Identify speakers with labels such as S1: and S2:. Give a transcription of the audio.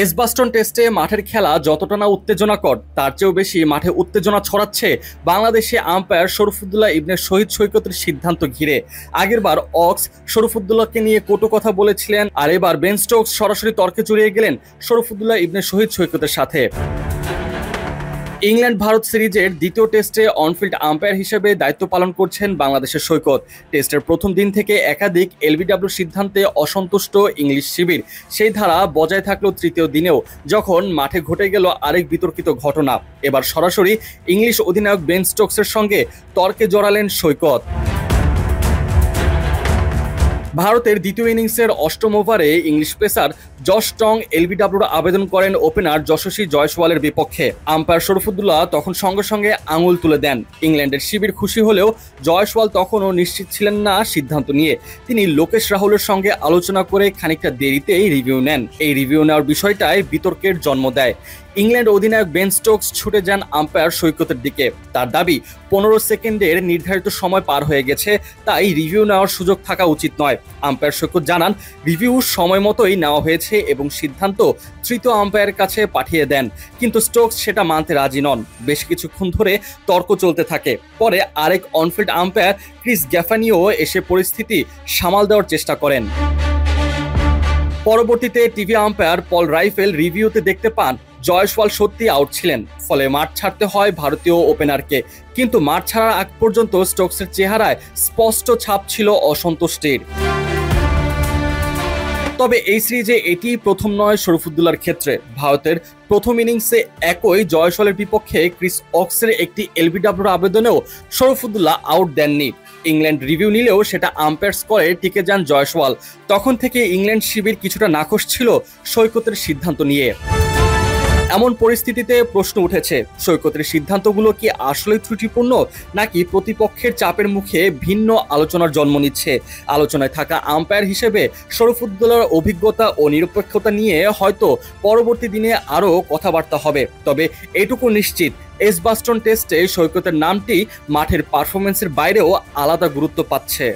S1: Edgbaston টেস্টে মাঠের খেলা যতটা না উত্তেজনাকর তার চেয়েও বেশি মাঠে উত্তেজনা ছড়াচ্ছে বাংলাদেশি আম্পায়ার শরফুদ্দুল্লাহ ইবনে শহীদ সৈকতের সিদ্ধান্ত ঘিরে। আগেরবার অক্স শরফুদ্দুল্লাহকে নিয়ে কটু কথা বলেছিলেন, আর এবার বেন স্টোকস সরাসরি তর্কে জড়িয়ে গেলেন শরফুদ্দুল্লাহ ইবনে শহীদ সৈকতের সাথে। ইংল্যান্ড ভারত সিরিজের দ্বিতীয় টেস্টে অনফিল্ড আম্পায়ার হিসেবে দায়িত্ব পালন করছেন বাংলাদেশের সৈকত। টেস্টের প্রথম দিন থেকে একাধিক এলবিডব্লিউ সিদ্ধান্তে অসন্তুষ্ট ইংলিশ শিবির সেই ধারা বজায় থাকলো তৃতীয় দিনেও, যখন মাঠে ঘটে গেল আরেক বিতর্কিত ঘটনা। এবার সরাসরি ইংলিশ অধিনায়ক বেন স্টোকসের সঙ্গে তর্কে জড়ালেন সৈকত। ভারতের দ্বিতীয় ইনিংসের অষ্টম ওভারে ইংলিশ পেসার জশ টং এলবিডব্লিউর আবেদন করেন ওপেনার যশস্বী জয়সওয়ালের বিপক্ষে। আম্পায়ার শরফুদ্দুল্লাহ তখন সঙ্গে সঙ্গে আঙুল তুলে দেন। ইংল্যান্ডের শিবির খুশি হলেও জয়সওয়াল তখনও নিশ্চিত ছিলেন না সিদ্ধান্ত নিয়ে। তিনি লোকেশ রাহুলের সঙ্গে আলোচনা করে খানিকটা দেরিতেই রিভিউ নেন। এই রিভিউ নেওয়ার বিষয়টাই বিতর্কের জন্ম দেয়। ইংল্যান্ড অধিনায়ক বেন স্টোকস ছুটে যান আম্পায়ার সৈকতের দিকে। তার দাবি 15 সেকেন্ডের নির্ধারিত সময় পার হয়ে গেছে, তাই রিভিউ নেওয়ার সুযোগ থাকা উচিত নয়। আম্পায়ার সৈকত জানান রিভিউ সময় মতোই নেওয়া হয়েছে এবং সিদ্ধান্ত তৃতীয় আম্পায়ারের কাছে পাঠিয়ে দেন, কিন্তু স্টোকস সেটা মানতে রাজি নন। বেশ কিছুক্ষণ ধরে তর্ক চলতে থাকে। পরে আরেক অনফিল্ড আম্পায়ার ক্রিস গ্যাফানিও এসে পরিস্থিতি সামাল দেওয়ার চেষ্টা করেন। পরবর্তীতে টিভি আম্পায়ার পল রাইফেল রিভিউতে দেখতে পান জয়সওয়াল সত্যি আউট ছিলেন, ফলে মাঠ ছাড়তে হয় ভারতীয় ওপেনারকে। কিন্তু মাঠ ছাড়ার আগ পর্যন্ত স্টোকসের চেহারায় স্পষ্ট ছাপ ছিল অসন্তুষ্টির। তবে এই সিরিজে এটি প্রথম নয় শরফুদ্দুল্লাহর ক্ষেত্রে। ভারতের প্রথম ইনিংসে একই জয়সওয়ালের বিপক্ষে ক্রিস অক্সের একটি এলবিডব্লিউর আবেদনেও শরফুদ্দুল্লাহ আউট দেননি। ইংল্যান্ড রিভিউ নিলেও সেটা আম্পায়ার স্কোরে টিকে যান জয়সওয়াল। তখন থেকে ইংল্যান্ড শিবির কিছুটা নাখোশ ছিল সৈকতের সিদ্ধান্ত নিয়ে। এমন পরিস্থিতিতে প্রশ্ন উঠেছে, সৈকতের সিদ্ধান্তগুলো কি আসলে ত্রুটিপূর্ণ, নাকি প্রতিপক্ষের চাপের মুখে ভিন্ন আলোচনার জন্ম নিচ্ছে? আলোচনায় থাকা আম্পায়ার হিসেবে শরফুদ্দুল্লাহর অভিজ্ঞতা ও নিরপেক্ষতা নিয়ে হয়তো পরবর্তী দিনে আরও কথাবার্তা হবে। তবে এটুকু নিশ্চিত, এজবাস্টন টেস্টে সৈকতের নামটি মাঠের পারফরমেন্সের বাইরেও আলাদা গুরুত্ব পাচ্ছে।